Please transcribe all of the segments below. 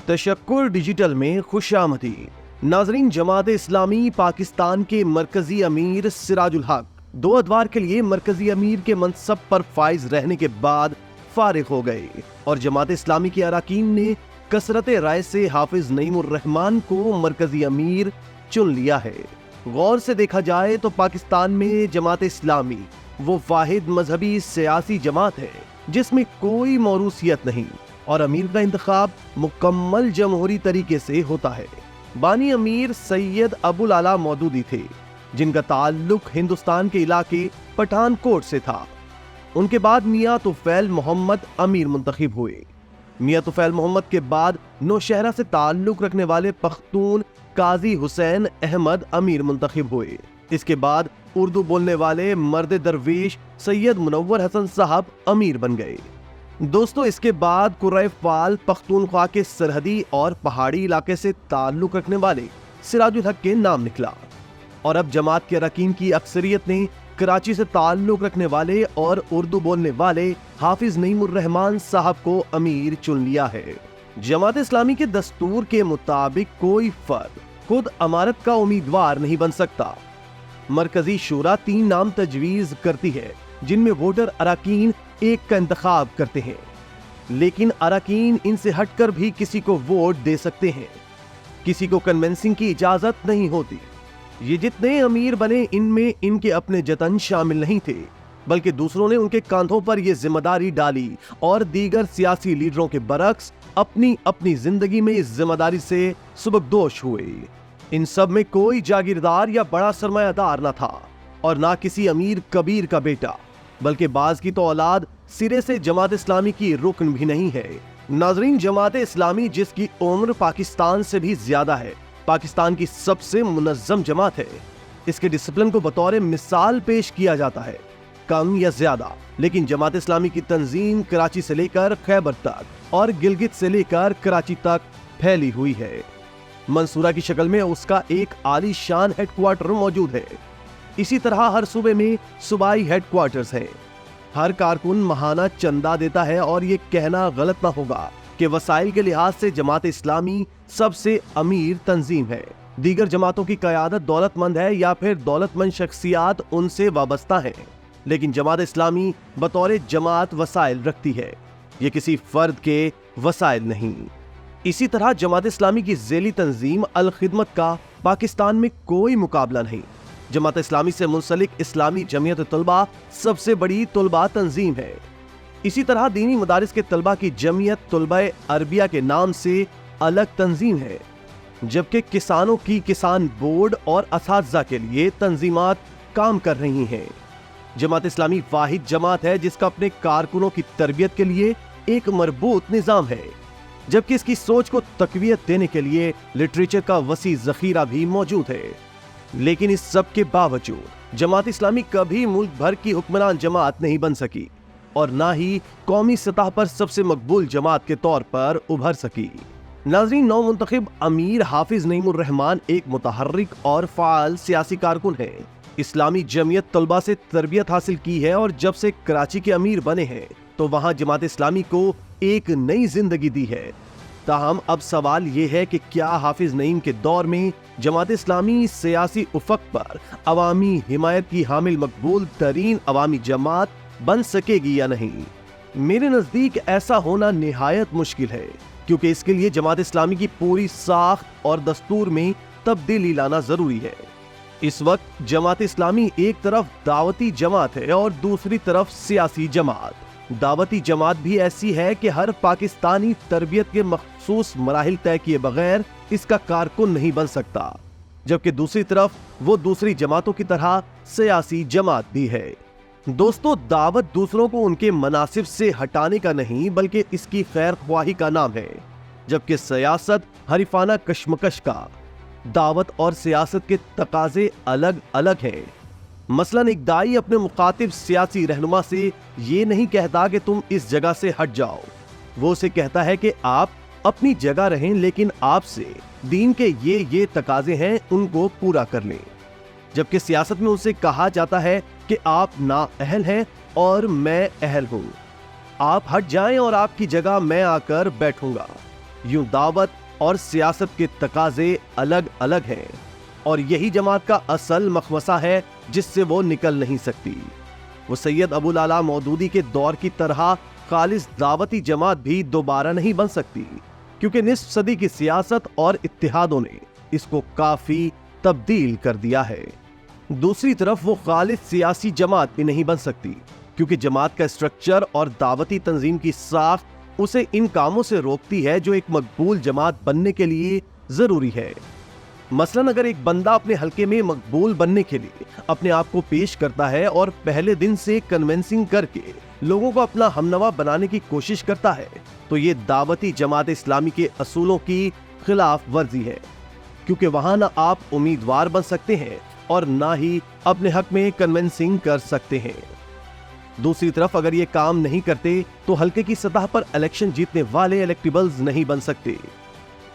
तशक्कुर digital में खुशामदीद। नाजरीन, जमात इस्लामी पाकिस्तान के मरकजी अमीर सिराजुल हक 2 अदवार के लिए मरकजी अमीर के मनसब पर फाइज रहने के बाद फारिग हो गए और जमात इस्लामी के अरकान ने कसरत राय से हाफिज नईमुर रहमान को मरकजी अमीर चुन लिया है। गौर से देखा जाए तो पाकिस्तान में जमात इस्लामी वो वाहिद मजहबी सियासी जमात है जिसमें कोई मौरूसियत नहीं और अमीर का इंतखाब मुकम्मल जमहूरी तरीके से होता है। बानी अमीर सैयद अबुल आला मौदूदी थे जिनका ताल्लुक हिंदुस्तान के इलाके पठानकोट से था। उनके बाद मियां तुफैल मोहम्मद अमीर मुंतखब हुए। मियां तुफैल मोहम्मद के बाद नौशहरा से ताल्लुक रखने वाले पख्तून काजी हुसैन अहमद अमीर मुंतखब हुए। इसके बाद उर्दू बोलने वाले मर्द दरवेश सैयद मुनव्वर हसन साहब अमीर बन गए। दोस्तों, इसके बाद कुरैफाल पख्तूनख्वा के सरहदी और पहाड़ी इलाके से ताल्लुक रखने वाले सिराजुल हक के नाम निकला और अब जमात के अरकान की अक्सरियत ने कराची से ताल्लुक रखने वाले और उर्दू बोलने वाले हाफिज नईमुर रहमान साहब को अमीर चुन लिया है। जमात इस्लामी के दस्तूर के मुताबिक कोई फर्द खुद अमारत का उम्मीदवार नहीं बन सकता। मरकजी शूरा 3 नाम तजवीज करती है जिनमें वोटर अरकान एक का इंतखाब करते हैं, लेकिन अरकान इनसे हटकर भी किसी को वोट दे सकते हैं। किसी को कन्वेंसिंग की इजाजत नहीं होती। ये जितने अमीर बने इनमें इनके अपने जतन शामिल नहीं थे, बल्कि दूसरों ने उनके कांधों पर यह जिम्मेदारी डाली और दीगर सियासी लीडरों के बरक्स अपनी अपनी जिंदगी में इस जिम्मेदारी से सुबकदोश हुए। इन सब में कोई जागीरदार या बड़ा सरमायादार न था और ना किसी अमीर कबीर का बेटा, बल्कि बाज की तो औलाद सिरे से जमात इस्लामी की रुकन भी नहीं है। नाजरीन, जमात इस्लामी जिसकी उम्र पाकिस्तान से भी ज्यादा है, पाकिस्तान की सबसे मुनज़्ज़म जमात है। इसके डिसिप्लिन को बतौर मिसाल पेश किया जाता है, कम या ज्यादा, लेकिन जमात इस्लामी की तंजीम कराची से लेकर खैबर तक और गिलगित से लेकर कराची तक फैली हुई है। मंसूरा की शक्ल में उसका एक आलीशान हेडक्वार्टर मौजूद है। इसी तरह हर सूबे में सूबाई हेडक्वार्टर्स हैं। हर कारकुन माहाना चंदा देता है और ये कहना गलत ना होगा कि वसाइल के लिहाज से जमात इस्लामी सबसे अमीर तंजीम है। दीगर जमातों की क़यादत दौलतमंद है या फिर दौलतमंद शख्सियात उनसे वाबस्ता है, लेकिन जमात इस्लामी बतौर जमात वसाइल रखती है, ये किसी फर्द के वसाइल नहीं। इसी तरह जमात इस्लामी की ज़ेली तंजीम अल खिदमत का पाकिस्तान में कोई मुकाबला नहीं। जमात इस्लामी से मुंसलिक इस्लामी जमीयत तलबा सबसे बड़ी तलबा तंजीम है। इसी तरह दीनी मदारिस के तलबा की जमीयत तलबा अरबिया के नाम से अलग तंजीम है, जबकि किसानों की किसान बोर्ड और असातिज़ा के लिए तंजीमात काम कर रही हैं। जमात इस्लामी वाहिद जमात है जिसका अपने कारकुनों की तरबियत के लिए एक मरबूत निज़ाम है, जबकि इसकी सोच को तकवीयत देने के लिए लिटरेचर का वसी ज़खीरा भी मौजूद है। लेकिन इस सब के बावजूद जमात इस्लामी कभी मुल्क भर की हुक्मरान जमात नहीं बन सकी और ना ही कौमी सतह पर सबसे मकबूल जमात के तौर पर उभर सकी। नाज़रीन, नौ मुंतखब अमीर हाफिज नईमुर रहमान एक मुतहर्रिक और फाल सियासी कारकुन है। इस्लामी जमीयत तलबा से तरबियत हासिल की है और जब से कराची के अमीर बने हैं तो वहां जमात इस्लामी को एक नई जिंदगी दी है। ताहम अब सवाल ये है कि क्या हाफिज नईम के दौर में जमात इस्लामी सियासी उफक पर अवामी हिमायत की हामिल मकबूल तरीन अवामी जमात बन सकेगी या नहीं। मेरे नज़दीक ऐसा होना निहायत मुश्किल है, क्योंकि इसके लिए जमात इस्लामी की पूरी साख्त और दस्तूर में तब्दीली लाना ज़रूरी है। इस वक्त जमात इस्लामी एक तरफ दावती जमात है और दूसरी तरफ सियासी जमात। दावती जमात भी ऐसी है कि हर पाकिस्तानी तरबियत के मखसूस मराहिल तय किए बगैर इसका कारकुन नहीं बन सकता, जबकि दूसरी तरफ वो दूसरी जमातों की तरह सियासी जमात भी है। दोस्तों, दावत दूसरों को उनके मनासिब से हटाने का नहीं बल्कि इसकी खैर ख्वाही का नाम है, जबकि सियासत हरीफाना कशमकश का। दावत और सियासत के तकाजे अलग अलग हैं। मसलन एक दाई अपने मुखातिब सियासी रहनुमा से ये नहीं कहता कि तुम इस जगह से हट जाओ, वो उसे कहता है कि आप अपनी जगह रहें, लेकिन आपसे दीन के ये तकाजे हैं उनको पूरा कर लें। जबकि सियासत में उनसे कहा जाता है कि आप ना अहल हैं और मैं अहल हूं, आप हट जाएं और आपकी जगह मैं आकर बैठूंगा। यूं दावत اور سیاست کے تقاضے الگ الگ ہیں، اور یہی جماعت کا اصل مخمصہ ہے جس سے وہ نکل نہیں سکتی۔ وہ سید ابو العلا مودودی کے دور کی طرح خالص دعوتی جماعت بھی دوبارہ نہیں بن سکتی، کیونکہ نصف صدی کی سیاست اور اتحادوں نے اس کو کافی تبدیل کر دیا ہے۔ دوسری طرف وہ خالص سیاسی جماعت بھی نہیں بن سکتی، کیونکہ جماعت کا اسٹرکچر اور دعوتی تنظیم کی ساخت اسے ان کاموں سے روکتی ہے جو ایک مقبول جماعت بننے کے لیے ضروری ہے۔ مثلاً اگر ایک بندہ اپنے حلقے میں مقبول بننے کے لیے اپنے آپ کو پیش کرتا ہے اور پہلے دن سے کنونسنگ کر کے لوگوں کو اپنا ہمنوا بنانے کی کوشش کرتا ہے، تو یہ دعوتی جماعت اسلامی کے اصولوں کی خلاف ورزی ہے، کیونکہ وہاں نہ آپ امیدوار بن سکتے ہیں اور نہ ہی اپنے حق میں کنونسنگ کر سکتے ہیں۔ دوسری طرف اگر یہ کام نہیں کرتے تو حلقے کی سطح پر الیکشن جیتنے والے الیکٹیبلز نہیں بن سکتے۔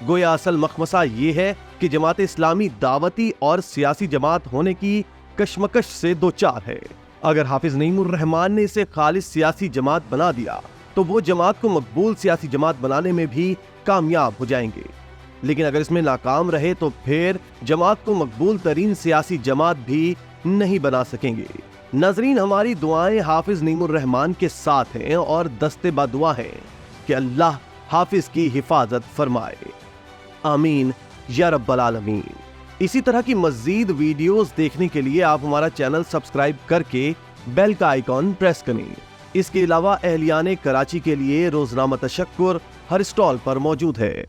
گویا اصل مخمصہ یہ ہے کہ جماعت اسلامی دعوتی اور سیاسی جماعت ہونے کی کشمکش سے دوچار ہے۔ اگر حافظ نعیم الرحمن نے اسے خالص سیاسی جماعت بنا دیا تو وہ جماعت کو مقبول سیاسی جماعت بنانے میں بھی کامیاب ہو جائیں گے، لیکن اگر اس میں ناکام رہے تو پھر جماعت کو مقبول ترین سیاسی جماعت بھی نہیں بنا سکیں گے۔ ناظرین، ہماری دعائیں حافظ نعیم الرحمن کے ساتھ ہیں اور دستے بدعا ہیں کہ اللہ حافظ کی حفاظت فرمائے، آمین یا رب العالمین۔ اسی طرح کی مزید ویڈیوز دیکھنے کے لیے آپ ہمارا چینل سبسکرائب کر کے بیل کا آئیکن پریس کریں۔ اس کے علاوہ اہلیان کراچی کے لیے روزنامہ تشکر ہر اسٹال پر موجود ہے۔